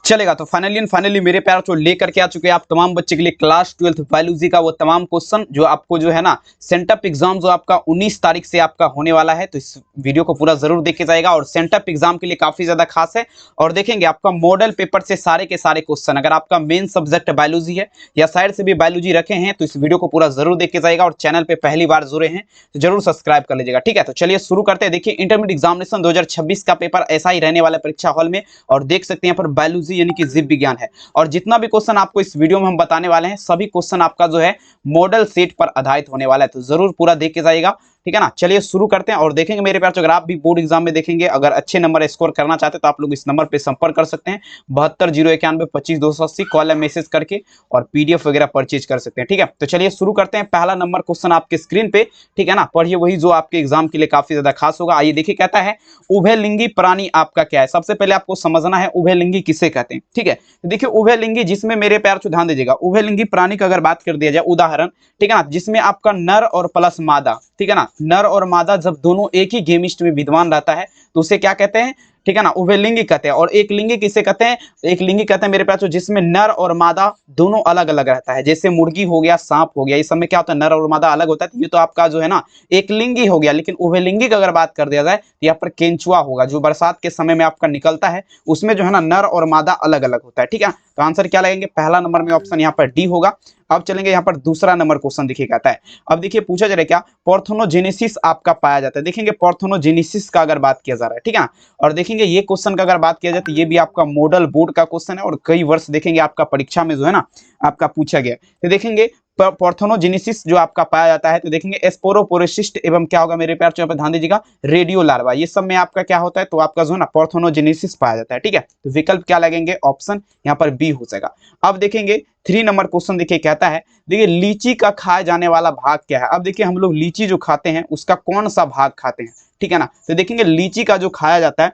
चलेगा। तो फाइनली मेरे प्यार जो लेकर के आ चुके हैं आप तमाम बच्चे के लिए क्लास 12th बायोलॉजी का वो तमाम क्वेश्चन जो आपको जो है ना सेंटअप एग्जाम जो आपका 19 तारीख से आपका होने वाला है। तो इस वीडियो को पूरा जरूर देखे जाएगा और सेंटअप एग्जाम के लिए काफी ज्यादा खास है। और देखेंगे आपका मॉडल पेपर से सारे के सारे क्वेश्चन, अगर आपका मेन सब्जेक्ट बायोलॉजी है या साइड से भी बायोलॉजी रखे हैं तो इस वीडियो को पूरा जरूर देखे जाएगा। और चैनल पे पहली बार जुड़े हैं तो जरूर सब्सक्राइब कर लीजिएगा, ठीक है। तो चलिए शुरू करते हैं। देखिए इंटरमीडिएट एग्जामिनेशन 2026 का पेपर ऐसा ही रहने वाला परीक्षा हॉल में, और देख सकते हैं यहाँ पर बायोलॉजी यानी कि जीव विज्ञान है। और जितना भी क्वेश्चन आपको इस वीडियो में हम बताने वाले हैं सभी क्वेश्चन आपका जो है मॉडल सेट पर आधारित होने वाला है, तो जरूर पूरा देख के जाइएगा, ठीक है ना। चलिए शुरू करते हैं और देखेंगे मेरे प्यार, अगर आप भी बोर्ड एग्जाम में देखेंगे, अगर अच्छे नंबर स्कोर करना चाहते हैं तो आप लोग इस नंबर पे संपर्क कर सकते हैं 7201925280 कॉल या मैसेज करके, और पीडीएफ वगैरह परचेज कर सकते हैं, ठीक है। तो चलिए शुरू करते हैं। पहला नंबर क्वेश्चन आपके स्क्रीन पे, ठीक है ना, पढ़िए वही जो आपके एग्जाम के लिए काफी ज्यादा खास होगा। आइए देखिए, कहता है उभयलिंगी प्राणी आपका क्या है। सबसे पहले आपको समझना है उभयलिंगी किसे कहते हैं, ठीक है। तो देखिए उभयलिंगी, जिसमें मेरे प्यार से ध्यान दीजिएगा, उभयलिंगी प्राणी का अगर बात कर दिया जाए उदाहरण, ठीक है ना, जिसमें आपका नर और प्लस मादा, ठीक है ना, नर और मादा जब दोनों एक ही गेमिस्ट में विद्यमान रहता है तो उसे क्या कहते हैं, ठीक है ना, उभयलिंगी कहते हैं। और एक लिंगी किसे कहते हैं, एक लिंगी कहते हैं मेरे पास जिसमें नर और मादा दोनों अलग अलग रहता है, जैसे मुर्गी हो गया, सांप हो गया, इस समय क्या होता है नर और मादा अलग होता है, तो ये तो आपका जो है ना एक लिंगी हो गया। लेकिन उभयलिंगी की अगर बात कर दिया जाए तो यहाँ पर केंचुआ होगा, जो बरसात के समय में आपका निकलता है, उसमें जो है ना नर और मादा अलग अलग होता है, ठीक है। तो आंसर क्या लगेंगे, पहला नंबर में ऑप्शन यहाँ पर डी होगा। अब चलेंगे यहाँ पर दूसरा नंबर क्वेश्चन, देखिए कहता है, अब देखिए पूछा जा रहा है क्या, पार्थेनोजेनेसिस आपका पाया जाता है। देखेंगे पार्थेनोजेनेसिस का अगर बात किया जा रहा है, ठीक है ना। और देखेंगे ये क्वेश्चन का अगर बात किया जाए तो ये भी आपका मॉडल बोर्ड का क्वेश्चन है, और कई वर्ष देखेंगे आपका परीक्षा में जो है ना आपका पूछा गया। तो देखेंगे पार्थेनोजेनेसिस जो आपका पाया जाता है, तो देखेंगे स्पोरोपोरोसिस्ट एवं क्या होगा मेरे प्यार, यहाँ पे ध्यान दीजिएगा रेडियो लार्वा, ये सब में आपका क्या होता है, तो आपका जो है ना पार्थेनोजेनेसिस पाया जाता है, ठीक है। तो विकल्प क्या लगेंगे, ऑप्शन यहाँ पर बी हो जाएगा। अब देखेंगे 3 नंबर क्वेश्चन, देखिए कहता है, देखिए लीची का खाए जाने वाला भाग क्या है। अब देखिए हम लोग लीची जो खाते हैं उसका कौन सा भाग खाते हैं, ठीक है ना। तो देखेंगे लीची का जो खाया जाता है,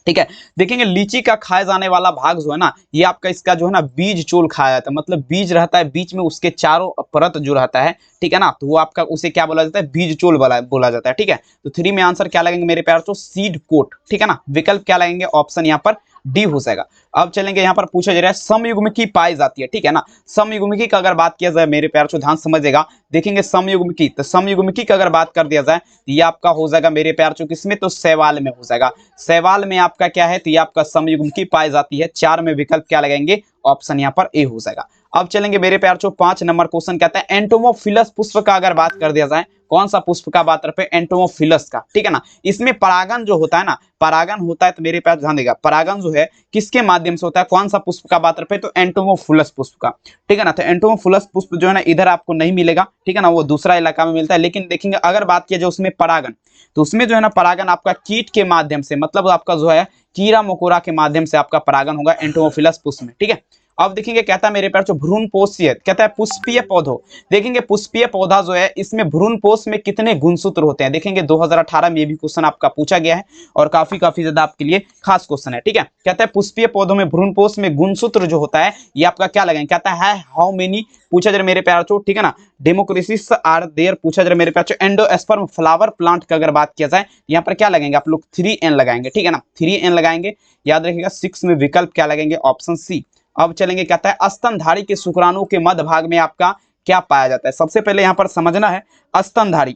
ठीक है, देखेंगे लीची का खाए जाने वाला भाग जो है ना ये आपका इसका जो है ना बीज चोल खाया जाता है, मतलब बीज रहता है बीच में, उसके चारों परत जो रहता है, ठीक है ना, तो वो आपका उसे क्या बोला जाता है, बीज चोल बोला जाता है, ठीक है। तो 3 में आंसर क्या लगेंगे मेरे प्यार, तो सीड कोट, ठीक है ना। विकल्प क्या लगेंगे, ऑप्शन यहाँ पर डी हो जाएगा। अब चलेंगे यहाँ पर पूछा जा रहा है समयुग्मिकी पाई जाती है, ठीक है ना। समयुग्मिकी का अगर बात किया जाए मेरे प्यार से ध्यान समझेगा, देखेंगे समयुग्मिकी, तो समयुग्मिकी का अगर बात कर दिया जाए तो ये आपका हो जाएगा मेरे प्यार चो किसमें, तो शैवाल में हो जाएगा। शैवाल में आपका क्या है, तो ये आपका समयुग्मिकी पाई जाती है। 4 में विकल्प क्या लगाएंगे, ऑप्शन यहाँ पर ए हो जाएगा। अब चलेंगे मेरे प्यार चो 5 नंबर क्वेश्चन कहता है एंटोमोफिलस पुष्प का अगर बात कर दिया जाए, कौन सा पुष्प का बात करते हैं, एंटोमोफिलस का, ठीक है ना। इसमें परागन जो होता है ना, परागन होता है, तो मेरे पास ध्यान देगा परागन जो है किसके माध्यम से होता है, कौन सा पुष्प का बात करते हैं, तो एंटोमोफिलस पुष्प का, ठीक है ना। तो एंटोमोफिलस पुष्प जो है ना इधर आपको नहीं मिलेगा, ठीक है ना, वो दूसरा इलाका में मिलता है। लेकिन देखेंगे अगर बात किया जाए उसमें परागन, तो उसमें जो है ना परागन आपका कीट के माध्यम से, मतलब आपका जो है कीड़ा मकोड़ा के माध्यम से आपका परागन होगा एंटोमोफिलस पुष्प में, ठीक है। अब देखेंगे कहता है मेरे प्यार जो भ्रूणपोषीय, कहता है पुष्पीय पौधों, देखेंगे पुष्पीय पौधा जो है इसमें भ्रूणपोष में कितने गुणसूत्र होते हैं। देखेंगे 2018 में ये भी क्वेश्चन आपका पूछा गया है और काफी ज्यादा आपके लिए खास क्वेश्चन है, ठीक है। कहता है पुष्पीय पौधों में भ्रूणपोष में गुणसूत्र जो होता है ये आपका क्या लगेंगे, कहता है हाउ मेनी, पूछा जा रहा मेरे प्यार चो, ठीक है ना, डेमोक्रेसिस आर देयर, पूछा जा रहा मेरे प्यार चो एंडोस्पर्म फ्लावर प्लांट का अगर बात किया जाए यहाँ पर क्या लगेंगे आप लोग 3n लगाएंगे, ठीक है ना, 3n लगाएंगे, याद रखिएगा। 6 में विकल्प क्या लगेंगे, ऑप्शन सी। अब चलेंगे कहता है स्तनधारी के शुक्राणु के मध्य भाग में आपका क्या पाया जाता है। सबसे पहले यहाँ पर समझना है स्तनधारी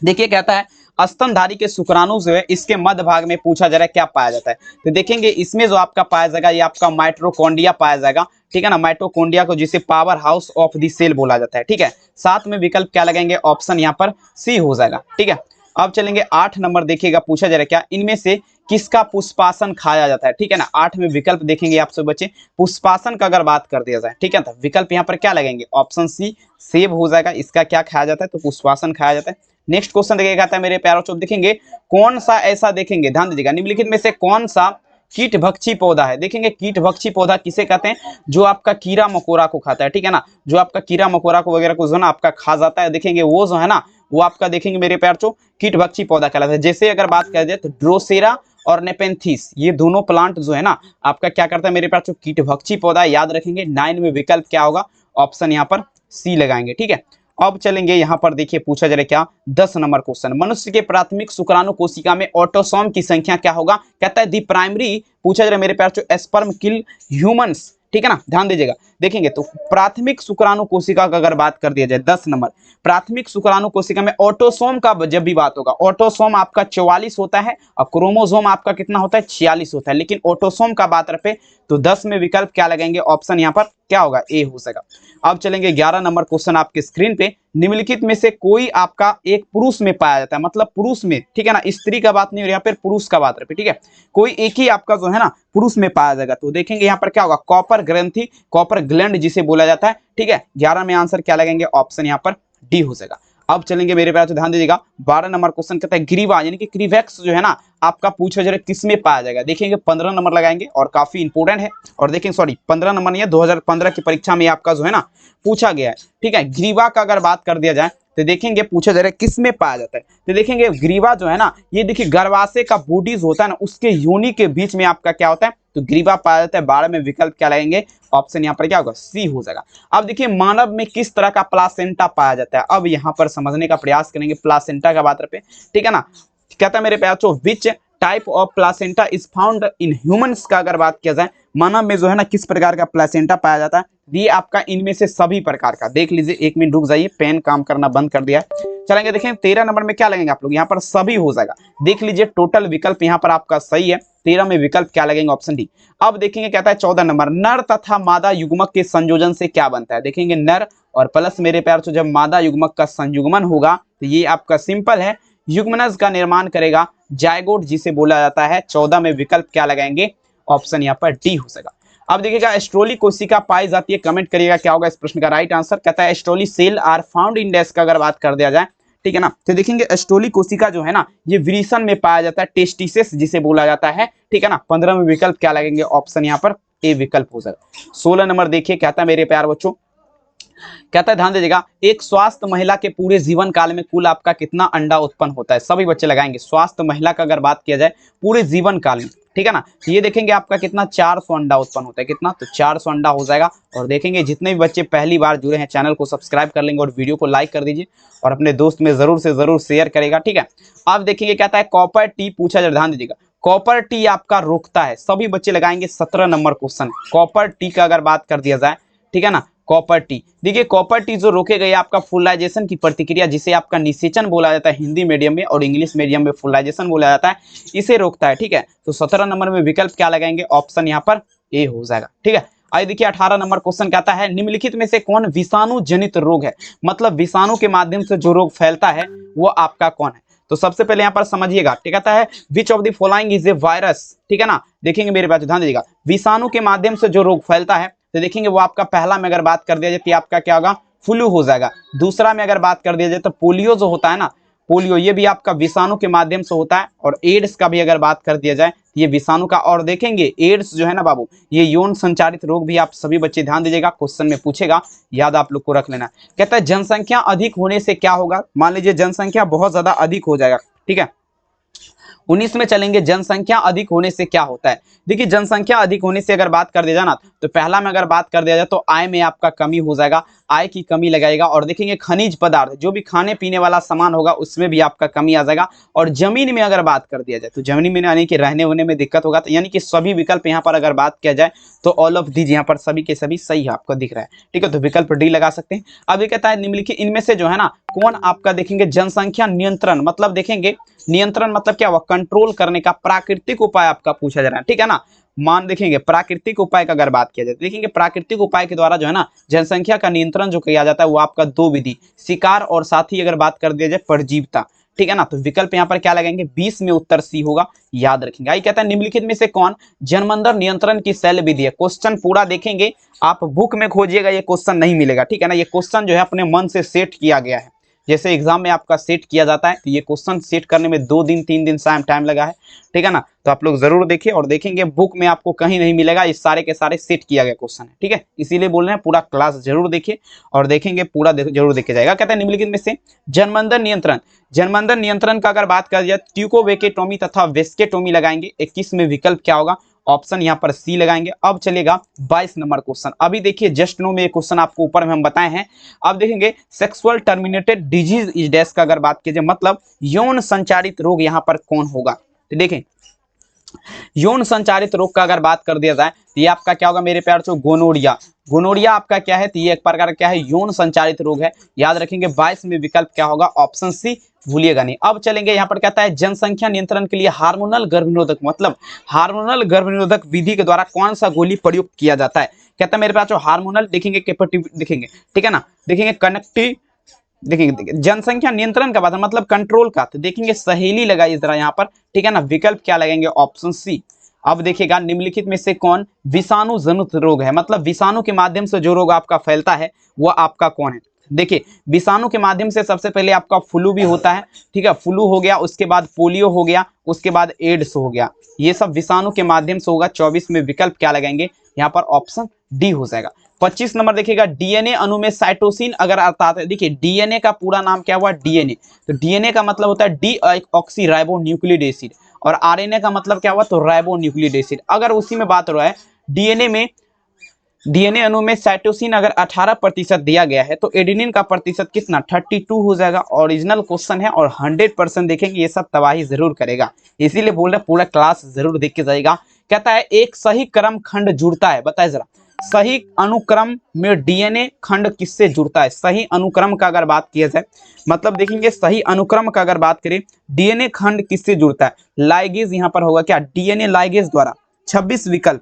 देखिए कहता है स्तनधारी के शुक्राणु जो है इसके मध्य भाग में पूछा जा रहा है क्या पाया जाता है। तो देखेंगे इसमें जो आपका पाया जाएगा ये आपका माइटोकॉन्ड्रिया पाया जाएगा, ठीक है ना, माइटोकॉन्ड्रिया को जिसे powerhouse of the cell बोला जाता है, ठीक है। 7 में विकल्प क्या लगेंगे, ऑप्शन यहाँ पर सी हो जाएगा, ठीक है। अब चलेंगे 8 नंबर, देखिएगा पूछा जा रहा है क्या, इनमें से किसका पुष्पासन खाया जाता है, ठीक है ना। 8 में विकल्प देखेंगे आप सब बच्चे, पुष्पासन का अगर बात कर दिया जाए, ठीक है, तो विकल्प यहाँ पर क्या लगेंगे, ऑप्शन सी सेब हो जाएगा। इसका क्या खाया जाता है, तो पुष्पासन खाया जाता है। नेक्स्ट क्वेश्चन देखिएगा कहता है मेरे प्यारों चो, देखेंगे कौन सा ऐसा, देखेंगे ध्यान दीजिएगा, निम्नलिखित में से कौन सा कीटभक्षी पौधा है। देखेंगे कीटभक्षी पौधा किसे कहते हैं, जो आपका कीड़ा मकोड़ा को खाता है, ठीक है ना, जो आपका कीड़ा मकोड़ा को वगैरह को जो है ना आपका खा जाता है, देखेंगे वो जो है ना वो आपका देखेंगे मेरे प्यार चो कीटभक्षी पौधा कहलाता है। जैसे अगर बात कर जाए तो ड्रोसेरा और नेपेंथिस, ये दोनों प्लांट जो है ना आपका क्या करता है मेरे प्यार चो कीटभक्षी पौधा, याद रखेंगे। 9 में विकल्प क्या होगा, ऑप्शन यहाँ पर सी लगाएंगे, ठीक है। अब चलेंगे यहाँ पर, देखिए पूछा जा रहा है क्या 10 नंबर क्वेश्चन, मनुष्य के प्राथमिक शुक्राणु कोशिका में ऑटोसोम की संख्या क्या होगा। कहता है दी प्राइमरी, पूछा जा रहा है मेरे प्यार जो स्पर्म किल ह्यूमंस, ठीक है ना, ध्यान दीजिएगा। देखेंगे तो प्राथमिक शुक्राणु कोशिका का अगर बात कर दिया जाए 10 नंबर, प्राथमिक शुक्राणु कोशिका में ऑटोसोम का जब भी बात होगा, ऑटोसोम आपका 44 होता है और क्रोमोसोम आपका कितना होता है 46 होता है, लेकिन ऑटोसोम का बात रहे तो 10 में विकल्प क्या लगाएंगे, ऑप्शन यहाँ पर क्या होगा, ए हो जाएगा। अब चलेंगे 11 नंबर क्वेश्चन आपके स्क्रीन पे, निम्नलिखित में से कोई आपका एक पुरुष में पाया जाता है, मतलब पुरुष में, ठीक है ना, स्त्री का बात नहीं हो रही यहाँ पर, पुरुष का बात रहे, ठीक है, कोई एक ही आपका जो है ना पुरुष में पाया जाएगा। तो देखेंगे यहाँ पर क्या होगा, कॉपर ग्रंथि, कॉपर ग्लैंड जिसे बोला जाता है, ठीक है। 11 में आंसर क्या लगेंगे, ऑप्शन यहाँ पर डी हो जाएगा। अब चलेंगे मेरे प्यारे, तो ध्यान दीजिएगा 12 नंबर क्वेश्चन कहता है ग्रीवा यानी कि क्रीवेक्स जो है ना आपका पूछा जा रहा है किस में पाया जाएगा। देखेंगे 15 नंबर लगाएंगे और काफी इंपोर्टेंट है, और देखेंगे सॉरी 15 नंबर नहीं है, 2015 की परीक्षा में आपका जो है ना पूछा गया है, ठीक है। ग्रीवा का अगर बात कर दिया जाए तो देखेंगे पूछा जा रहा है किस में पाया जाता है। तो देखेंगे ग्रीवा जो है ना, ये देखिए गर्भाशय का बॉडीज होता है ना, उसके योनि के बीच में आपका क्या होता है, तो ग्रीवा पाया जाता है। 12 में विकल्प क्या लगेंगे, ऑप्शन यहाँ पर क्या होगा, सी हो जाएगा। अब देखिए मानव में किस तरह का प्लासेंटा पाया जाता है, अब यहाँ पर समझने का प्रयास करेंगे। प्लासेंटा का बात रहे, ठीक है ना, कहता है मेरे प्यार which type of placenta is found in humans का अगर बात किया जाए, मानव में जो है ना किस प्रकार का प्लासेंटा पाया जाता है, ये आपका इनमें से सभी प्रकार का। देख लीजिए, एक मिनट रुक जाइए, पेन काम करना बंद कर दिया है। चलेंगे देखें 13 नंबर में क्या लगेंगे आप लोग, यहाँ पर सभी हो जाएगा। देख लीजिए टोटल विकल्प यहाँ पर आपका सही है, 13 में विकल्प क्या लगेंगे, ऑप्शन डी। अब देखेंगे कहता है 14 नंबर, नर तथा मादा युग्मक के संयोजन से क्या बनता है। देखेंगे नर और प्लस मेरे प्यार से जब मादा युग्मक का संयुग्मन होगा तो ये आपका सिंपल है, युग्मनज का निर्माण करेगा, जायगोट जिसे बोला जाता है। 14 में विकल्प क्या लगाएंगे, ऑप्शन यहाँ पर डी हो जाएगा। अब देखिएगा एस्ट्रोली कोशिका पाई जाती है, कमेंट करिएगा क्या होगा इस प्रश्न का राइट आंसर। कहता है astroglial cell are found in dash का अगर बात कर दिया जाए, ठीक है ना, तो देखेंगे एस्ट्रोली कोशिका जो है ना ये वृषण में पाया जाता है, टेस्टिसेस जिसे बोला जाता है, ठीक है ना। 15 में विकल्प क्या लगेंगे, ऑप्शन यहाँ पर ए विकल्प हो जाएगा। 16 नंबर देखिए कहता है मेरे प्यार बच्चों, कहता है ध्यान दीजिएगा, एक स्वस्थ महिला के पूरे जीवन काल में कुल आपका कितना अंडा उत्पन्न होता है। सभी बच्चे लगाएंगे, स्वस्थ महिला का अगर बात किया जाए पूरे जीवन काल में, ठीक है ना, तो ये देखेंगे आपका कितना 400 अंडा उत्पन्न होता है, कितना, तो 400 अंडा हो जाएगा। और देखेंगे जितने भी बच्चे पहली बार जुड़े हैं चैनल को सब्सक्राइब कर लेंगे और वीडियो को लाइक कर दीजिए और अपने दोस्त में जरूर से जरूर शेयर करेगा, ठीक है। अब देखेंगे कहता है कॉपर टी पूछा जाए, ध्यान दीजिएगा कॉपर टी आपका रोकता है। सभी बच्चे लगाएंगे 17 नंबर क्वेश्चन, कॉपर टी का अगर बात कर दिया जाए, ठीक है ना, कॉपर टी। देखिए कॉपर टी जो रोके गए आपका फुलाइजेशन की प्रतिक्रिया जिसे आपका निषेचन बोला जाता है हिंदी मीडियम में, और इंग्लिश मीडियम में फुलाइजेशन बोला जाता है, इसे रोकता है, ठीक है। तो 17 नंबर में विकल्प क्या लगाएंगे, ऑप्शन यहाँ पर ए हो जाएगा, ठीक है। आइए देखिए 18 नंबर क्वेश्चन कहता है निम्नलिखित में से कौन विषाणु जनित रोग है, मतलब विषाणु के माध्यम से जो रोग फैलता है वो आपका कौन है। तो सबसे पहले यहाँ पर समझिएगा, ठीक कहता है which of the following is a virus, ठीक है ना। देखेंगे मेरे पास ध्यान दीजिएगा, विषाणु के माध्यम से जो रोग फैलता है, तो देखेंगे वो आपका पहला में अगर बात कर दिया जाए तो आपका क्या होगा, फ्लू हो जाएगा। दूसरा में अगर बात कर दिया जाए तो पोलियो जो होता है ना, पोलियो ये भी आपका विषाणु के माध्यम से होता है। और एड्स का भी अगर बात कर दिया जाए तो ये विषाणु का। और देखेंगे एड्स जो है ना बाबू, ये यौन संचारित रोग भी आप सभी बच्चे ध्यान दीजिएगा, क्वेश्चन में पूछेगा, याद आप लोग को रख लेना। कहता है जनसंख्या अधिक होने से क्या होगा, मान लीजिए जनसंख्या बहुत ज्यादा अधिक हो जाएगा, ठीक है। 19 में चलेंगे जनसंख्या अधिक होने से क्या होता है। देखिए जनसंख्या अधिक होने से अगर बात कर दिया जाए ना, तो पहला में अगर बात कर दिया जाए तो आय में आपका कमी हो जाएगा, आय की कमी लगाएगा। और देखेंगे खनिज पदार्थ जो भी खाने पीने वाला सामान होगा उसमें भी आपका कमी आ जाएगा। और जमीन में अगर बात कर दिया जाए तो जमीन में यानी कि रहने होने में दिक्कत होगा। तो यानी कि सभी विकल्प यहाँ पर अगर बात किया जाए तो ऑल ऑफ दीज यहाँ पर सभी के सभी सही आपको दिख रहा है, ठीक है। तो विकल्प डी लगा सकते हैं। अब ये कहता है निम्नलिखित इनमें से जो है ना कौन आपका देखेंगे जनसंख्या नियंत्रण, मतलब देखेंगे नियंत्रण मतलब क्या हुआ, कंट्रोल करने का प्राकृतिक उपाय आपका पूछा जा रहा है, ठीक है ना। मान देखेंगे प्राकृतिक उपाय का अगर बात किया जाए, देखेंगे प्राकृतिक उपाय के द्वारा जो है ना जनसंख्या का नियंत्रण जो किया जाता है वो आपका दो विधि, शिकार और साथ ही अगर बात कर दिया जाए परजीवता, ठीक है ना। तो विकल्प यहाँ पर क्या लगेंगे, 20 में उत्तर सी होगा, याद रखेंगे। आई कहता है निम्नलिखित में से कौन जन्मंदर नियंत्रण की शैल विधि है। क्वेश्चन पूरा देखेंगे, आप बुक में खोजिएगा ये क्वेश्चन नहीं मिलेगा, ठीक है ना। ये क्वेश्चन जो है अपने मन से सेट किया गया है, जैसे एग्जाम में आपका सेट किया जाता है, तो ये क्वेश्चन सेट करने में 2 दिन 3 दिन टाइम लगा है, ठीक है ना। तो आप लोग जरूर देखिए और देखेंगे बुक में आपको कहीं नहीं मिलेगा, इस सारे के सारे सेट किया गया क्वेश्चन है, ठीक है। इसीलिए बोल रहे हैं पूरा क्लास जरूर देखिए और देखेंगे पूरा जरूर देखा जाएगा। कहता है निम्नलिखित में से जन्मंदर नियंत्रण का अगर बात कर जाए ट्यूकोवेकेटोमी तथा वेस्केटोमी लगाएंगे, 21 में विकल्प क्या होगा, ऑप्शन यहाँ पर सी लगाएंगे। अब चलेगा 22 नंबर क्वेश्चन। अभी देखिए जस्ट नो में एक क्वेश्चन आपको ऊपर में हम बताए हैं। अब देखेंगे sexual terminated disease is dash का अगर बात कीजिए मतलब यौन संचारित रोग यहाँ पर कौन होगा। तो देखें यौन संचारित रोग का अगर बात कर दिया जाए तो ये आपका क्या होगा मेरे प्यार से गोनोरिया। गोनोरिया आपका क्या है तो ये एक प्रकार क्या है यौन संचारित रोग है। याद रखेंगे 22 में विकल्प क्या होगा ऑप्शन सी, भूलिएगा नहीं। अब चलेंगे यहाँ पर कहता है जनसंख्या नियंत्रण के लिए हार्मोनल गर्भनिरोधक मतलब हार्मोनल गर्भनिरोधक विधि के द्वारा कौन सा गोली प्रयुक्त किया जाता है। कहता है मेरे पास जो हार्मोनल देखेंगे कैपेटिव देखेंगे, ठीक है ना, देखेंगे कनेक्टिव देखेंगे जनसंख्या नियंत्रण का बात है मतलब कंट्रोल का, तो देखेंगे सहेली लगाई जरा यहाँ पर, ठीक है ना। विकल्प क्या लगेंगे ऑप्शन सी। अब देखिएगा निम्नलिखित में से कौन विषाणु जनित रोग है मतलब विषाणु के माध्यम से जो रोग आपका फैलता है वह आपका कौन है। देखिए विषाणु के माध्यम से सबसे पहले आपका फ्लू भी होता है, ठीक है, फ्लू हो गया, उसके बाद पोलियो हो गया, उसके बाद एड्स हो गया, ये सब विषाणु के माध्यम से होगा। 24 में विकल्प क्या लगाएंगे यहाँ पर ऑप्शन डी हो जाएगा। 25 नंबर देखिएगा डीएनए अणु में साइटोसिन अगर आता है, देखिए डीएनए का पूरा नाम क्या हुआ डीएनए, तो डीएनए का मतलब होता है D oxy ribo nucleic acid और आरएनए का मतलब क्या हुआ तो राइबो न्यूक्लिक एसिड। अगर उसी में बात हो रहा है डीएनए अणु में साइटोसिन अगर 18% दिया गया है तो एडेनिन का प्रतिशत कितना 32 हो जाएगा। ओरिजिनल क्वेश्चन है और 100% देखेंगे ये सब तबाही जरूर करेगा, इसीलिए बोल रहे पूरा क्लास जरूर देख के जाएगा। कहता है एक सही क्रम खंड जुड़ता है, बताए जरा सही अनुक्रम में डीएनए खंड किससे जुड़ता है। सही अनुक्रम का अगर बात किया जाए मतलब देखेंगे सही अनुक्रम का अगर बात करें डीएनए खंड किससे जुड़ता है, लाइगेज यहाँ पर होगा क्या डीएनए लाइगेज द्वारा। 26 विकल्प,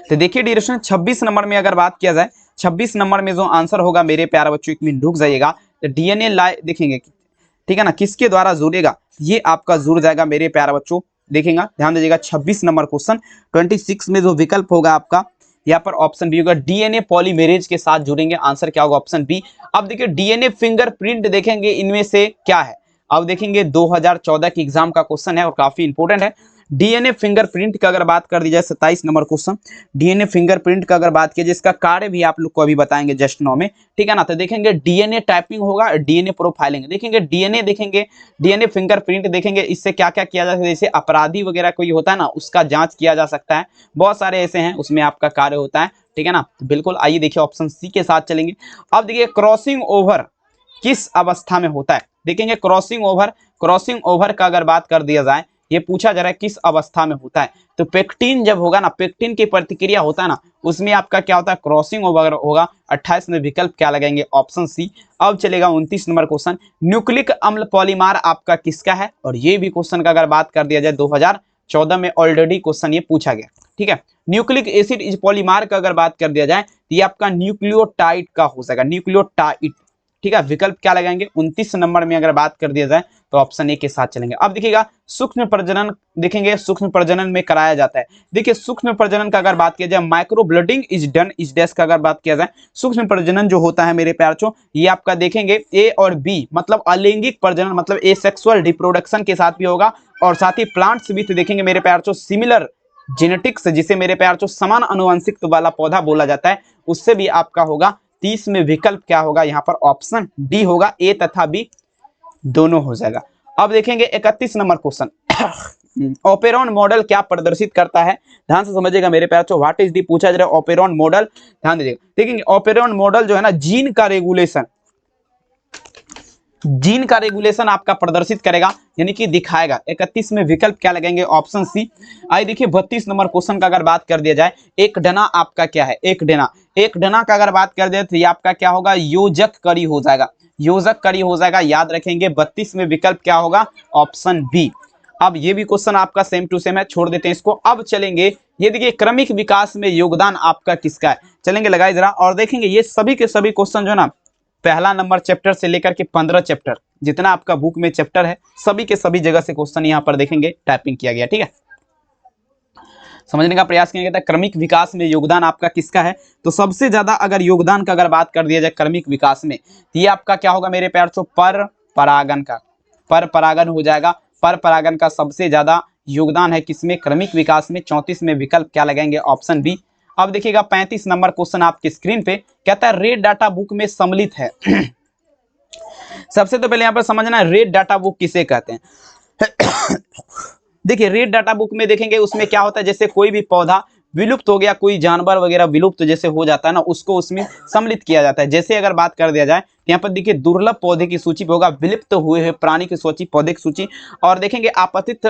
तो देखिए ड्यूरेशन 26 नंबर में अगर बात किया जाए 26 नंबर में जो आंसर होगा मेरे प्यारे बच्चों एक मिनट रुक जाइएगा, तो डीएनए देखेंगे, ठीक है ना, किसके द्वारा जुड़ेगा ये आपका जुड़ जाएगा मेरे प्यारे बच्चों। देखेंगे ध्यान दीजिएगा 26 नंबर क्वेश्चन 26 में जो विकल्प होगा आपका यहाँ पर ऑप्शन बी होगा डीएनए पॉलीमेरेज के साथ जुड़ेंगे, आंसर क्या होगा ऑप्शन बी। अब देखिए डीएनए फिंगरप्रिंट देखेंगे इनमें से क्या है। अब देखेंगे 2014 की एग्जाम का क्वेश्चन है और काफी इंपोर्टेंट है। डीएनए फिंगरप्रिंट का अगर बात कर दी जाए 27 नंबर क्वेश्चन, डीएनए फिंगरप्रिंट का अगर बात की जाए इसका कार्य भी आप लोग को अभी बताएंगे जस्ट नो में, ठीक है ना। तो देखेंगे डीएनए टाइपिंग होगा, डीएनए प्रोफाइलिंग देखेंगे, डीएनए देखेंगे, डीएनए फिंगरप्रिंट देखेंगे, इससे क्या क्या किया जा सकता है, जैसे अपराधी वगैरह कोई होता है ना उसका जांच किया जा सकता है, बहुत सारे ऐसे हैं उसमें आपका कार्य होता है, ठीक है ना। तो बिल्कुल आइए देखिए ऑप्शन सी के साथ चलेंगे। अब देखिए क्रॉसिंग ओवर किस अवस्था में होता है, देखेंगे क्रॉसिंग ओवर का अगर बात कर दिया जाए ये पूछा जा रहा है किस अवस्था में होता है, तो पेक्टिन जब होगा ना, पेक्टिन की प्रतिक्रिया होता है ना उसमें आपका क्या होता है क्रॉसिंग ओवर होगा। 28 में विकल्प क्या लगाएंगे ऑप्शन सी। अब चलेगा 29 नंबर क्वेश्चन न्यूक्लिक अम्ल पॉलीमार आपका किसका है, और ये भी क्वेश्चन का अगर बात कर दिया जाए 2014 में ऑलरेडी क्वेश्चन ये पूछा गया, ठीक है। न्यूक्लिक एसिड इज पॉलीमार का अगर बात कर दिया जाए तो ये आपका न्यूक्लियोटाइड का हो जाएगा, न्यूक्लियोटाइड, ठीक है। विकल्प क्या लगाएंगे 29 नंबर में अगर बात कर दिया जाए तो ऑप्शन ए के साथ चलेंगे। अब देखिएगा सूक्ष्म प्रजनन देखेंगे, सूक्ष्म प्रजनन में कराया जाता है। देखिए सूक्ष्म प्रजनन का अगर बात किया जाए micro blooding is done is dash का अगर बात किया जाए सूक्ष्म प्रजनन जो होता है मेरे प्यारों ये आपका देखेंगे ए और बी मतलब अलैंगिक प्रजनन मतलब ए सेक्सुअल रिप्रोडक्शन के साथ भी होगा, और साथ ही प्लांट्स भी देखेंगे मेरे प्यारों सिमिलर जेनेटिक्स जिसे मेरे प्यारों समान अनुवंशिक वाला पौधा बोला जाता है उससे भी आपका होगा। 30 में विकल्प क्या होगा यहाँ पर ऑप्शन डी होगा, ए तथा बी दोनों हो जाएगा। अब देखेंगे 31 नंबर क्वेश्चन ओपेरॉन मॉडल क्या प्रदर्शित करता है, ध्यान से समझिएगा मेरे प्यारों व्हाट इज दी पूछा जा रहा है ओपेरॉन मॉडल, ध्यान दीजिएगा। देखेंगे ओपेरॉन मॉडल जो है ना जीन का रेगुलेशन आपका प्रदर्शित करेगा यानी कि दिखाएगा। 31 में विकल्प क्या लगेंगे ऑप्शन सी। आइए देखिए 32 नंबर क्वेश्चन का अगर बात कर दिया जाए एक डना आपका क्या है, एक डना का अगर बात कर दिया तो ये आपका क्या होगा योजक कड़ी हो जाएगा, योजक कड़ी हो जाएगा, याद रखेंगे। 32 में विकल्प क्या होगा ऑप्शन बी। अब ये भी क्वेश्चन आपका सेम टू सेम है, छोड़ देते हैं इसको। अब चलेंगे ये देखिए क्रमिक विकास में योगदान आपका किसका है, चलेंगे लगाए जरा और देखेंगे ये सभी के सभी क्वेश्चन जो ना पहला नंबर चैप्टर से लेकर के 15 चैप्टर जितना आपका बुक में चैप्टर है सभी के सभी जगह से क्वेश्चन यहाँ पर देखेंगे टाइपिंग किया गया, ठीक है। समझने का प्रयास किया गया था क्रमिक विकास में योगदान आपका किसका है, तो सबसे ज्यादा अगर योगदान का अगर बात कर दिया जाए क्रमिक विकास में तो ये आपका क्या होगा मेरे प्यार से पर परागन हो जाएगा। पर परागन का सबसे ज्यादा योगदान है किसमें क्रमिक विकास में। 34 में विकल्प क्या लगाएंगे ऑप्शन बी। अब देखिएगा 35 नंबर क्वेश्चन आपकी स्क्रीन पे कहता है रेड डाटा बुक में सम्मिलित है सबसे तो पहले यहाँ पर समझना है रेड डाटा बुक किसे कहते हैं देखिए रेड डाटा बुक में देखेंगे उसमें क्या होता है, जैसे कोई भी पौधा विलुप्त हो गया, कोई जानवर वगैरह विलुप्त जैसे हो जाता है ना, उसको उसमें सम्मिलित किया जाता है। जैसे अगर बात कर दिया जाए यहाँ पर देखिए दुर्लभ पौधे की सूची पे होगा, विलुप्त हुए प्राणी की सूची, पौधे की सूची, और देखेंगे आपतित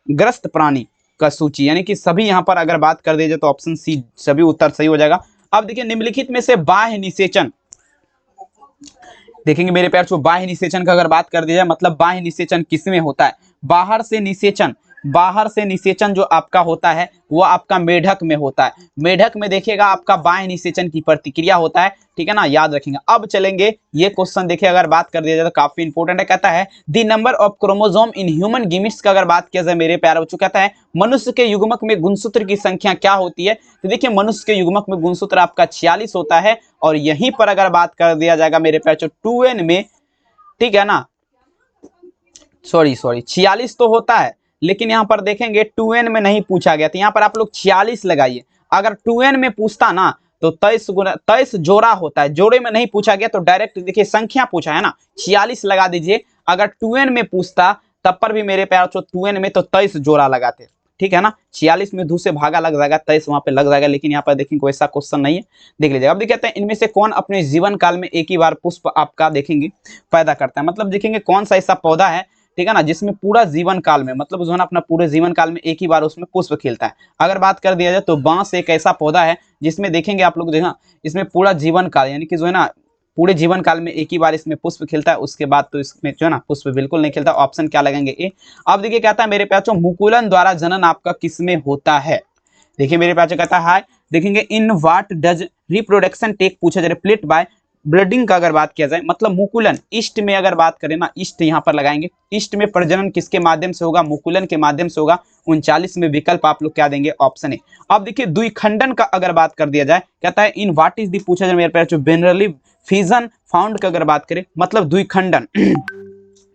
ग्रस्त प्राणी का सूची, यानी कि सभी यहाँ पर अगर बात कर दिया जाए तो ऑप्शन सी सभी उत्तर सही हो जाएगा। अब देखिए निम्नलिखित में से बाह्य निषेचन, देखेंगे मेरे प्यार छो बाह्य निषेचन का अगर बात कर दिया जाए, मतलब बाह्य निषेचन किसमें होता है, बाहर से निषेचन, बाहर से निषेचन जो आपका होता है वो आपका मेढक में होता है। मेढक में देखिएगा आपका बाह्य निषेचन की प्रतिक्रिया होता है, ठीक है ना, याद रखेंगे। अब चलेंगे ये क्वेश्चन देखिए अगर बात कर दिया जाए तो काफी इंपॉर्टेंट है, कहता है the number of chromosome in human gametes का अगर बात किया जाए मेरे प्यारे बच्चों, कहता है मनुष्य के युग्मक में गुणसूत्र की संख्या क्या होती है। तो देखिए मनुष्य के युग्मक में गुणसूत्र आपका 46 होता है, और यहीं पर अगर बात कर दिया जाएगा मेरे प्यारे 2n में, ठीक है ना, सॉरी 46 तो होता है, लेकिन यहाँ पर देखेंगे 2n में नहीं पूछा गया, तो यहाँ पर आप लोग 46 लगाइए। अगर 2n में पूछता ना तो 23 जोड़ा होता है, जोड़े में नहीं पूछा गया तो डायरेक्ट देखिए संख्या पूछा है ना, 46 लगा दीजिए। अगर 2n में पूछता तब पर भी मेरे प्यार 2n में तो 23 जोड़ा लगाते, ठीक है ना, 46 में 2 से भागा लग जाएगा, 23 वहां पे लग जाएगा, लेकिन यहाँ पर देखेंगे वैसा क्वेश्चन नहीं है, देख लीजिएगा। अब देखते हैं इनमें से कौन अपने जीवन काल में एक ही बार पुष्प आपका देखेंगे पैदा करता है, मतलब देखेंगे कौन सा ऐसा पौधा है, ठीक है ना, जिसमें पूरा जीवन काल में, मतलब जो है ना अपना पूरे जीवन काल में एक ही बार उसमें पुष्प खिलता है। अगर बात कर दिया जाए तो बांस एक ऐसा पौधा है जिसमें देखेंगे आप लोग देखना इसमें पूरा जीवन काल, यानी कि जो है ना पूरे जीवन काल में एक ही बार इसमें पुष्प खिलता है, उसके बाद तो इसमें जो है ना पुष्प बिल्कुल नहीं खिलता। ऑप्शन क्या लगेंगे ए। अब देखिए कहता है मेरे प्याचो मुकुलन द्वारा जनन आपका किसमें होता है। देखिए मेरे प्याचो कहता है देखेंगे in what does reproduction take पूछा जा रहा है, प्लेट बाय ब्लडिंग का अगर बात किया जाए, मतलब मुकुलन ईस्ट में अगर बात करें ना, ईस्ट यहाँ पर लगाएंगे, ईस्ट में प्रजनन किसके माध्यम से होगा, मुकुलन के माध्यम से होगा। 39 में विकल्प आप लोग क्या देंगे, ऑप्शन ए। अब देखिए द्विखंडन का अगर बात कर दिया जाए, कहता है इन व्हाट इज दी पूछा जाए मेरे प्यारे जो जनरली फिजन फाउंड का अगर बात करें, मतलब द्विखंडन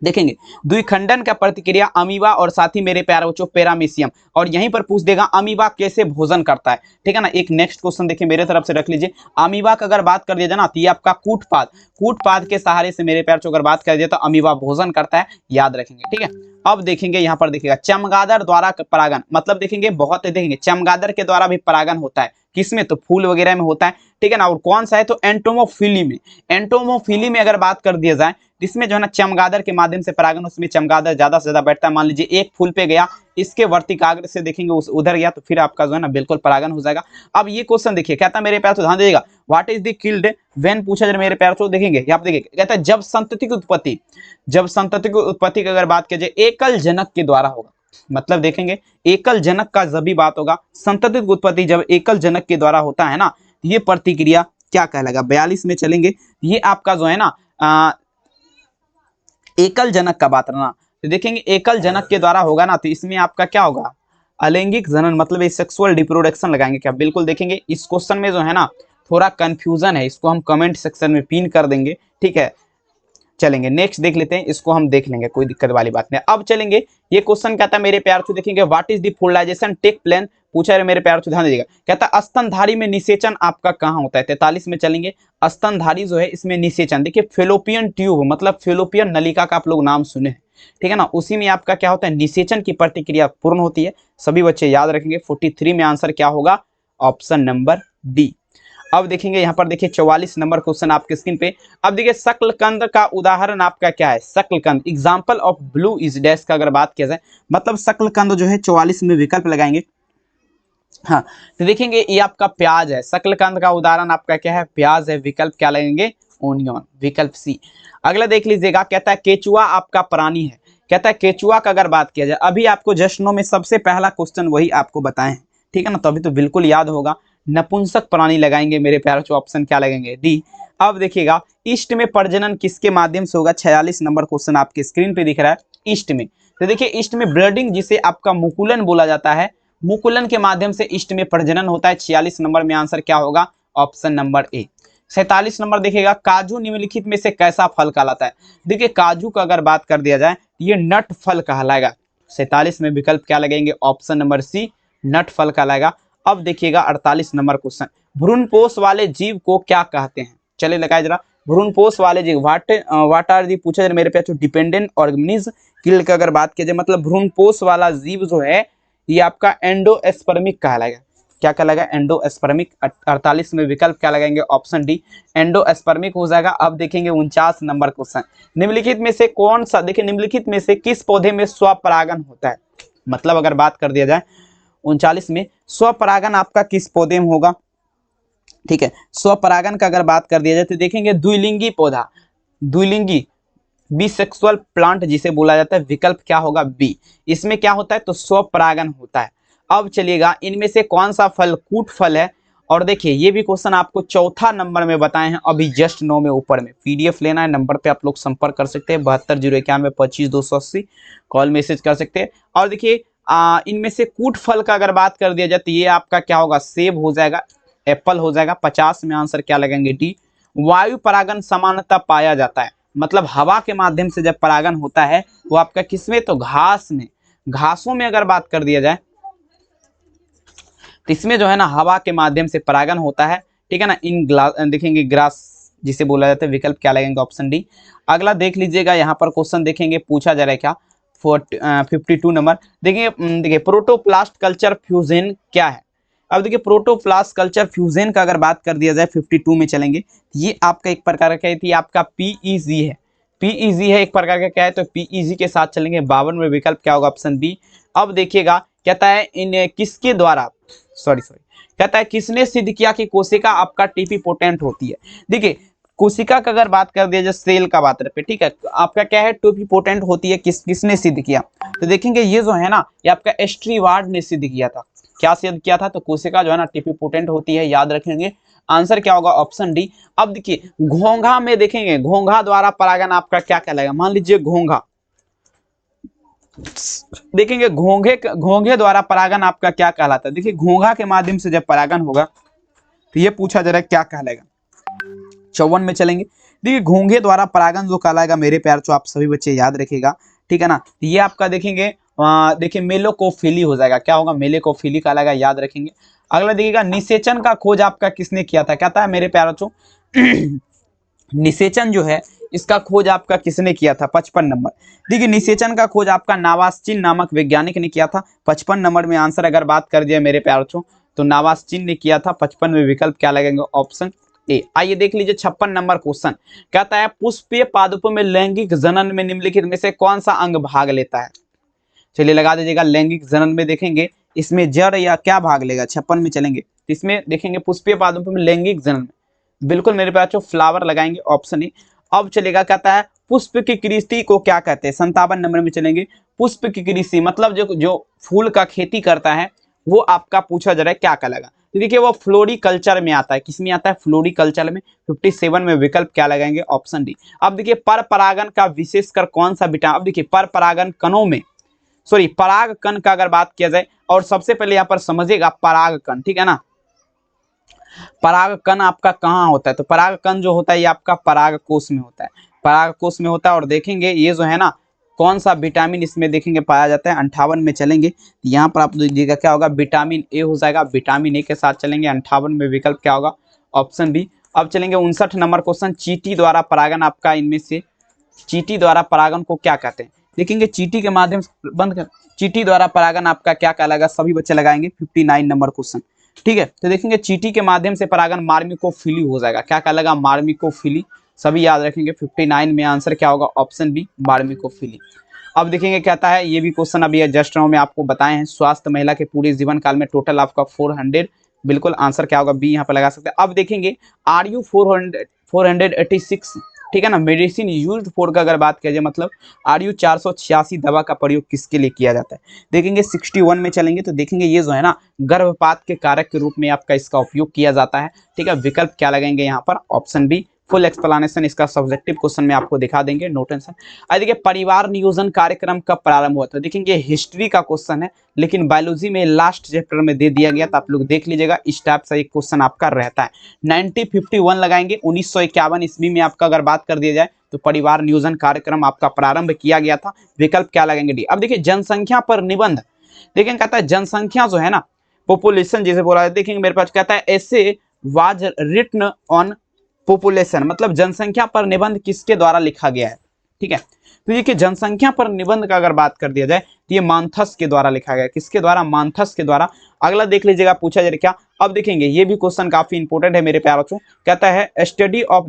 देखेंगे द्विखंडन का प्रतिक्रिया अमीबा और साथ ही मेरे प्यारे बच्चों पैरामीशियम, और यहीं पर पूछ देगा अमीबा कैसे भोजन करता है, ठीक है ना। एक नेक्स्ट क्वेश्चन देखिए मेरे तरफ से रख लीजिए, अमीबा का अगर बात कर दिया जाए ना तो ये आपका कूटपाद के सहारे से मेरे प्यारे अगर बात कर दिया तो अमीबा भोजन करता है, याद रखेंगे, ठीक है। अब देखेंगे यहाँ पर देखिएगा चमगादड़ द्वारा परागन, मतलब देखेंगे बहुत देखेंगे चमगादड़ के द्वारा भी परागन होता है, किसमें, तो फूल वगैरह में होता है, ठीक है ना। और कौन सा है तो एंटोमोफिली में, एंटोमोफिली में अगर बात कर दिया जाए जिसमें जो है ना चमगादड़ के माध्यम से परागन, उसमें चमगादड़ ज्यादा से ज्यादा बैठता है। मान लीजिए एक फूल पे गया, इसके वर्तिकाग्र से देखेंगे उस उधर गया तो फिर आपका जो है ना बिल्कुल परागन हो जाएगा। अब ये क्वेश्चन देखिए कहता है मेरे प्यार तो ध्यान दीजिएगा, what is the killed when पूछा जाए मेरे प्यार तो देखेंगे यहाँ पे देखिए कहता है जब संतति की उत्पत्ति की अगर बात की जाए एकल जनक के द्वारा होगा, मतलब देखेंगे एकल जनक का जब भी बात होगा, संतति की उत्पत्ति जब एकल जनक के द्वारा होता है ना, ये प्रतिक्रिया क्या कहलाएगा। 42 में चलेंगे, ये आपका जो है ना एकल जनक का बात रहना, तो देखेंगे एकल जनक के द्वारा होगा ना, तो इसमें आपका क्या होगा, अलैंगिक जनन, मतलब ये सेक्सुअल रिप्रोडक्शन लगाएंगे क्या, बिल्कुल देखेंगे इस क्वेश्चन में जो है ना थोड़ा कंफ्यूजन है, इसको हम कमेंट सेक्शन में पिन कर देंगे, ठीक है। चलेंगे नेक्स्ट देख लेते हैं, इसको हम देख लेंगे, कोई दिक्कत वाली बात नहीं। अब चलेंगे ये क्वेश्चन कहता है मेरे प्यार से देखेंगे what is the fertilisation take place पूछा है मेरे प्यार से, ध्यान दीजिएगा। कहता है स्तनधारी में निषेचन आपका कहाँ होता है, 43 में चलेंगे। स्तनधारी जो है इसमें निषेचन देखिए फेलोपियन ट्यूब, मतलब फेलोपियन नलिका का आप लोग नाम सुने हैं, ठीक है ना, उसी में आपका क्या होता है निषेचन की प्रतिक्रिया पूर्ण होती है। सभी बच्चे याद रखेंगे 43 में आंसर क्या होगा, ऑप्शन नंबर डी। अब देखेंगे यहाँ पर देखिए 44 नंबर क्वेश्चन आपके स्क्रीन पे। अब देखिए शकलकंद का उदाहरण आपका क्या है, शकलकंद example of blue is dash का अगर बात किया जाए, मतलब शकलकंद जो है 44 में विकल्प लगाएंगे। हाँ तो देखेंगे ये आपका प्याज है, शकलकंद का उदाहरण आपका क्या है, प्याज है, विकल्प क्या लगेंगे, ओनियन, विकल्प सी। अगला देख लीजिएगा, कहता है केचुआ आपका प्राणी है, कहता है केचुआ का अगर बात किया जाए, अभी आपको जस्ट नो में सबसे पहला क्वेश्चन वही आपको बताए हैं, ठीक है ना, तो अभी तो बिल्कुल याद होगा। नपुंसक प्राणी लगाएंगे मेरे प्यारे, ऑप्शन क्या लगेंगे, डी। अब देखिएगा ईस्ट में प्रजनन किसके माध्यम से होगा, 46 नंबर क्वेश्चन आपके स्क्रीन पे दिख रहा है, ईस्ट में। तो देखिए ईस्ट में ब्लडिंग जिसे आपका मुकुलन बोला जाता है, मुकुलन के माध्यम से ईस्ट में प्रजनन होता है। 46 नंबर में आंसर क्या होगा, ऑप्शन नंबर ए। 47 नंबर देखिएगा, काजू निम्नलिखित में से कैसा फल कहलाता है। देखिए काजू का अगर बात कर दिया जाए ये नट फल कहलाएगा। 47 में विकल्प क्या लगेंगे, ऑप्शन नंबर सी, नट फल कहलाएगा। अब देखिएगा 48 नंबर क्वेश्चन, भ्रूणपोष वाले जीव को क्या कहते हैं, चलिए लगाए जरा, भ्रूणपोष वाले जीव, व्हाट आर दी पूछा जाए मेरे पे डिपेंडेंट ऑर्गेनिज्म कील की अगर बात की जाए, मतलब भ्रूणपोष वाला जीव जो है ये आपका एंडोस्पर्मिक कहलाएगा। क्या कहलाएगा? एंडोस्पर्मिक। 48 में विकल्प क्या लगाएंगे? ऑप्शन डी एंडोस्पर्मिक हो जाएगा। अब देखेंगे 49 नंबर क्वेश्चन, निम्नलिखित में से कौन सा, देखिए निम्नलिखित में से किस पौधे में स्वपरागन होता है? मतलब अगर बात कर दिया जाए 39 में, स्वपरागन आपका किस पौधे में होगा? ठीक है, स्वपरागन का अगर बात कर दिया जाए तो देखेंगे द्विलिंगी पौधा, द्विलिंगी बीसेक्सुअल प्लांट जिसे बोला जाता है, विकल्प क्या होगा? बी। इसमें क्या होता है? तो स्वपरागन होता है। अब चलिएगा इनमें से कौन सा फल कूट फल है? और देखिए ये भी क्वेश्चन आपको चौथा नंबर में बताए हैं, अभी जस्ट 9 में ऊपर में। पीडीएफ लेना है, नंबर पे आप लोग संपर्क कर सकते हैं 72019125 कॉल मैसेज कर सकते हैं। और देखिए इनमें से कूट फल का अगर बात कर दिया जाए तो ये आपका क्या होगा? सेब हो जाएगा, एप्पल हो जाएगा। 50 में आंसर क्या लगेंगे? डी। वायु परागन सामान्यतः पाया जाता है, मतलब हवा के माध्यम से जब परागन होता है वो आपका किसमें? तो घास में, घासों में अगर बात कर दिया जाए तो इसमें जो है ना हवा के माध्यम से परागन होता है, ठीक है ना। इन देखेंगे ग्रास जिसे बोला जाता है, विकल्प क्या लगेंगे? Option D. अगला देख लीजिएगा, यहाँ पर क्वेश्चन देखेंगे पूछा जा रहा है क्या 52 नंबर। देखिए प्रोटोप्लास्ट कल्चर फ्यूजन क्या है? अब देखिए प्रोटोप्लास्ट कल्चर फ्यूजन का अगर बात कर दिया जाए 52 में चलेंगे, ये आपका एक प्रकार का थी आपका पीईजी है, पीईजी है एक प्रकार का, क्या है? तो पीईजी के साथ चलेंगे। 52 में विकल्प क्या होगा? Option B. अब देखिएगा कहता है इन किसके द्वारा कहता है किसने सिद्ध किया कि कोशिका आपका टीपी पोटेंट होती है? देखिए कोशिका का अगर बात कर दिया जाए, सेल का बात रहे, ठीक है, आपका क्या है? टीपी पोटेंट होती है, किसने सिद्ध किया? तो देखेंगे ये जो है ना ये आपका स्टीवार्ड ने सिद्ध किया था। क्या सिद्ध किया था? तो कोशिका जो है ना टीपी पोटेंट होती है, याद रखेंगे। आंसर क्या होगा? Option D. अब देखिए घोंघा में देखेंगे, घोंघा द्वारा परागन आपका क्या कहलाएगा? मान लीजिए घोंघा, देखेंगे घोंघे द्वारा परागन आपका क्या कहलाता है? देखिए घोंघा के माध्यम से जब परागन होगा तो ये पूछा जा रहा है क्या कहलाएगा? 54 में चलेंगे। देखिए घोंघे द्वारा परागन जो कहलाएगा मेरे प्यार, जो आप सभी बच्चे याद रखिएगा, ठीक है ना। ये आपका देखेंगे देखिए मेलोकोफिली हो जाएगा। क्या होगा? मेलोकोफिली कहलाएगा, याद रखेंगे। अगला देखिएगा निषेचन का खोज आपका किसने किया था? कहता है मेरे प्यार बच्चों निषेचन जो है इसका खोज आपका किसने किया था? 55 नंबर। देखिए निषेचन का खोज आपका नावास्चिन नामक वैज्ञानिक ने किया था। 55 नंबर में आंसर अगर बात कर दिया मेरे प्यार बच्चों तो नावास्चिन ने किया था। 55 में विकल्प क्या लगेंगे? Option A. आइए देख लीजिए 56 नंबर क्वेश्चन, कहता है पुष्पीय पादपों में लैंगिक जनन में निम्नलिखित में से कौन सा अंग भाग लेता है? चलिए लगा दीजिएगा, लैंगिक जनन में देखेंगे इसमें जड़ या क्या भाग लेगा? 56 में चलेंगे, इसमें देखेंगे पुष्पीय पादपों में लैंगिक जनन में बिल्कुल मेरे पास जो फ्लावर लगाएंगे, ऑप्शन ए। अब चलेगा कहता है पुष्प की कृषि को क्या कहते हैं? 57 नंबर में चलेंगे। पुष्प की कृषि मतलब जो फूल का खेती करता है वो आपका पूछा जा रहा है क्या कहलाएगा? तो देखिए वो फ्लोरिकल्चर में आता है। किस में आता है? फ्लोरिकल्चर में। 57 में विकल्प क्या लगाएंगे? Option D. अब देखिए पर परागन का विशेषकर कौन सा विटामिन, अब देखिए पर परागन कणों में पराग कण का अगर बात किया जाए, और सबसे पहले यहाँ पर समझिएगा पराग कण, ठीक है ना। पराग कण आपका कहाँ होता है? तो पराग कण जो होता है ये आपका पराग कोश में होता है, पराग कोश में होता है। और देखेंगे ये जो है ना कौन सा विटामिन इसमें देखेंगे पाया जाता है? 58 में चलेंगे, यहाँ पर आप देखिएगा क्या होगा? विटामिन ए हो जाएगा, विटामिन ए के साथ चलेंगे। 58 में विकल्प क्या होगा? Option B. अब चलेंगे 59 नंबर क्वेश्चन, चींटी द्वारा परागन आपका इनमें से चींटी द्वारा परागन को क्या कहते हैं? देखेंगे चींटी के माध्यम से बंद कर, चींटी द्वारा परागन आपका क्या कहलाएगा? सभी बच्चे लगाएंगे 59 नंबर क्वेश्चन, ठीक है। तो देखेंगे चींटी के माध्यम से परागन मार्मिकोफिली हो जाएगा। क्या कहलाएगा? मार्मिकोफिली, सभी याद रखेंगे। 59 में आंसर क्या होगा? Option B, myrmecophily. अब देखेंगे कहता है ये भी क्वेश्चन अभी जस्ट नाउ में आपको बताए हैं, स्वास्थ्य महिला के पूरे जीवन काल में टोटल आपका 400, बिल्कुल आंसर क्या होगा? बी यहाँ पर लगा सकते हैं। अब देखेंगे RU 486, ठीक है ना, मेडिसिन यूज्ड फॉर का अगर बात किया जाए मतलब RU 486 दवा का प्रयोग किसके लिए किया जाता है? देखेंगे 61 में चलेंगे तो देखेंगे ये जो है ना गर्भपात के कारक के रूप में आपका इसका उपयोग किया जाता है, ठीक है। विकल्प क्या लगाएंगे यहाँ पर? Option B. फुल एक्सप्लेनेशन इसका सब्जेक्टिव क्वेश्चन में आपको दिखा देंगे, नो टेंशन। अब देखिए परिवार नियोजन कार्यक्रम कब प्रारंभ हुआ था? देखेंगे हिस्ट्री का क्वेश्चन है लेकिन बायोलॉजी में लास्ट चैप्टर में दे दिया गया, तो आप लोग देख लीजिएगा, इस टाइप से एक क्वेश्चन आपका रहता है। 1951 लगाएंगे। 1951 ईस्वी में आपका अगर बात कर दिया जाए तो परिवार नियोजन कार्यक्रम आपका प्रारंभ किया गया था। विकल्प क्या लगेंगे? डी। अब देखिए जनसंख्या पर निबंध, देखेंगे कहता है जनसंख्या जो है ना पॉपुलेशन जिसे बोला है, देखेंगे मेरे पास कहता है ऐसे वाज रिटन ऑन पॉपुलेशन मतलब जनसंख्या पर निबंध किसके द्वारा लिखा गया है, ठीक है। तो देखिए जनसंख्या पर निबंध का अगर बात कर दिया जाए तो ये मांथस के द्वारा लिखा गया है। किसके द्वारा? मांथस के द्वारा। अगला देख लीजिएगा, पूछा जाए क्या, अब देखेंगे ये भी क्वेश्चन काफी इंपॉर्टेंट है मेरे प्यारे बच्चों। कहता है स्टडी ऑफ,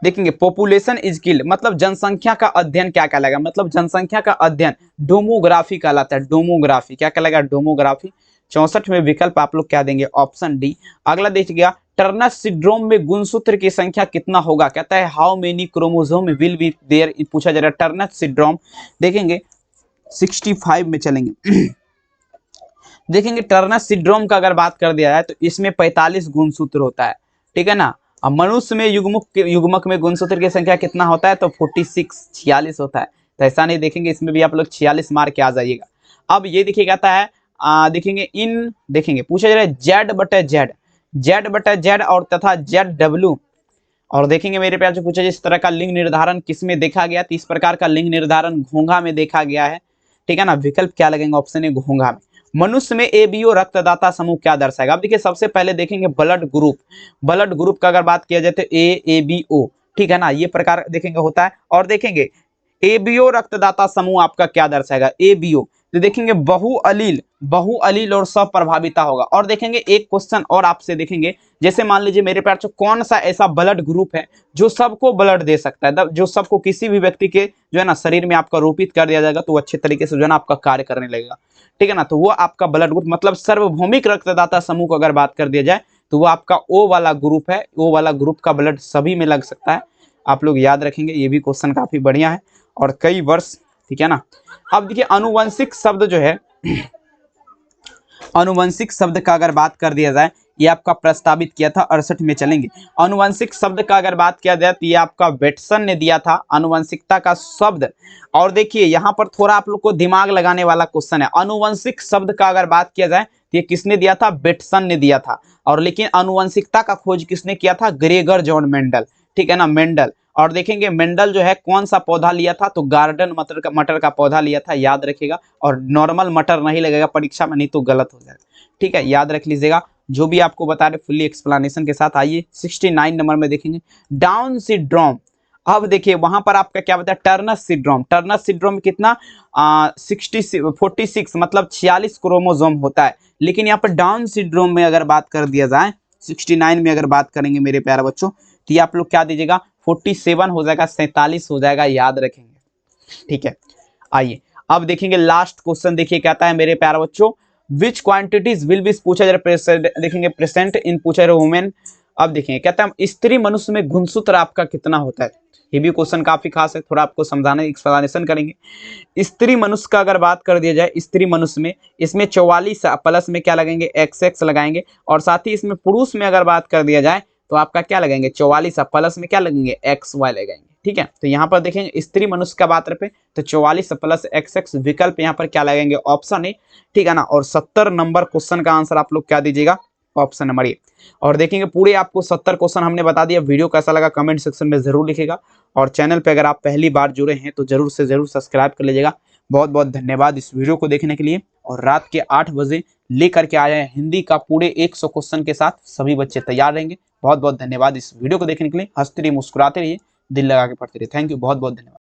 देखेंगे पॉपुलेशन इज किल्ड मतलब जनसंख्या का अध्ययन क्या कहलाएगा, मतलब जनसंख्या का अध्ययन डोमोग्राफी कहलाता है। डोमोग्राफी क्या कहलाएगा? डोमोग्राफी। 64 में विकल्प आप लोग क्या देंगे? Option D. अगला देखिएगा, टर्नर सिंड्रोम में गुणसूत्र की संख्या कितना होगा? कहता है how many chromosome will be there, पूछा जा रहा है टर्नर सिंड्रोम। देखेंगे 65 में चलेंगे देखेंगे टर्नर सिंड्रोम का अगर बात कर दिया जाए तो इसमें 45 गुणसूत्र होता है, ठीक है ना। अब मनुष्य में युग्मक में गुणसूत्र की संख्या कितना होता है? तो 46 होता है। तो ऐसा नहीं, देखेंगे इसमें भी आप लोग 46 मार के आ जाइएगा। अब ये देखिए कहता है देखेंगे पूछा जा रहा है जेड बटा जेड और तथा ZW, और देखेंगे मेरे प्यार से पूछा जिस तरह का लिंग निर्धारण किसमें देखा गया? तो इस प्रकार का लिंग निर्धारण घोंघा में देखा गया है, ठीक है ना। विकल्प क्या लगेंगे? ऑप्शन ए घोंघा में। मनुष्य में एबीओ रक्तदाता समूह क्या दर्शाएगा? अब देखिए सबसे पहले देखेंगे ब्लड ग्रुप का अगर बात किया जाए तो ABO, ठीक है ना, ये प्रकार देखेंगे होता है। और देखेंगे एबीओ रक्तदाता समूह आपका क्या दर्शाएगा? ABO। तो देखेंगे बहुअलील और सब प्रभाविता होगा। और देखेंगे एक क्वेश्चन और आपसे देखेंगे, जैसे मान लीजिए मेरे प्यार से कौन सा ऐसा ब्लड ग्रुप है जो सबको ब्लड दे सकता है, जो सबको किसी भी व्यक्ति के जो है ना शरीर में आपका रोपित कर दिया जाएगा तो वो अच्छे तरीके से जो है ना आपका कार्य करने लगेगा, ठीक है ना। तो वो आपका ब्लड ग्रुप मतलब सार्वभौमिक रक्तदाता समूह को अगर बात कर दिया जाए तो वो आपका O वाला ग्रुप है। O वाला ग्रुप का ब्लड सभी में लग सकता है, आप लोग याद रखेंगे। ये भी क्वेश्चन काफी बढ़िया है और कई वर्ष, ठीक है ना। अब देखिए अनुवंशिक शब्द जो है अनुवंशिक शब्द का अगर बात कर दिया जाए, ये आपका प्रस्तावित किया था 68 में चलेंगे। अनुवंशिक शब्द का अगर बात किया जाए तो ये आपका वेटसन ने दिया था अनुवंशिकता का शब्द। और देखिए यहाँ पर थोड़ा आप लोग को दिमाग लगाने वाला क्वेश्चन है। अनुवंशिक शब्द का अगर बात किया जाए तो ये किसने दिया था? वेटसन ने दिया था। और लेकिन अनुवंशिकता का खोज किसने किया था? ग्रेगर जॉन मेंडल, ठीक है ना, मेंडल। और देखेंगे मेंडल जो है कौन सा पौधा लिया था? तो गार्डन मटर का पौधा लिया था, याद रखिएगा। और नॉर्मल मटर नहीं लगेगा परीक्षा में, नहीं तो गलत हो जाएगा, ठीक है, याद रख लीजिएगा। जो भी आपको बता रहे फुल्ली एक्सप्लेनेशन के साथ। आइए 69 नंबर में देखेंगे डाउन सिंड्रोम। अब देखिए वहां पर आपका क्या बताया? टर्नर सिंड्रोम में कितना 46 मतलब 46 क्रोमोसोम होता है। लेकिन यहाँ पर डाउन सिंड्रोम में अगर बात कर दिया जाए 69 में अगर बात करेंगे मेरे प्यारे बच्चों तो ये आप लोग क्या दीजिएगा? 47 हो जाएगा, 47 हो जाएगा, याद रखेंगे, ठीक है। आइए अब देखेंगे लास्ट क्वेश्चन, देखिए कहता है मेरे प्यारे बच्चों विच क्वांटिटीज विल बी, पूछा जा रहा है देखेंगे प्रेजेंट इन, पूछा जा रहा है वुमेन। अब देखेंगे कहता है स्त्री मनुष्य में गुणसूत्र आपका कितना होता है? ये भी क्वेश्चन काफी खास है, थोड़ा आपको समझाने एक्सप्लेनेशन करेंगे। स्त्री मनुष्य का अगर बात कर दिया जाए, स्त्री मनुष्य में इसमें 44 प्लस में क्या लगेंगे? XX लगाएंगे। और साथ ही इसमें पुरुष में अगर बात कर दिया जाए तो आपका क्या लगेंगे? 44 प्लस में क्या लगेंगे? XY लगाएंगे, ठीक है। तो यहाँ पर देखेंगे स्त्री मनुष्य का बात पे तो 44 प्लस XX विकल्प यहाँ पर क्या लगेंगे? ऑप्शन ए, ठीक है ना। और 70 नंबर क्वेश्चन का आंसर आप लोग क्या दीजिएगा? Option number A. और देखेंगे पूरे आपको 70 क्वेश्चन हमने बता दिया। वीडियो कैसा लगा कमेंट सेक्शन में जरूर लिखिएगा। और चैनल पे अगर आप पहली बार जुड़े हैं तो जरूर से जरूर सब्सक्राइब कर लीजिएगा। बहुत बहुत धन्यवाद इस वीडियो को देखने के लिए। और रात के 8 बजे लेकर के आए हैं हिंदी का पूरे 100 क्वेश्चन के साथ, सभी बच्चे तैयार रहेंगे। बहुत बहुत धन्यवाद इस वीडियो को देखने के लिए। हंसते रहिए, मुस्कुराते रहिए, दिल लगा के पढ़ते रहिए। थैंक यू, बहुत बहुत धन्यवाद।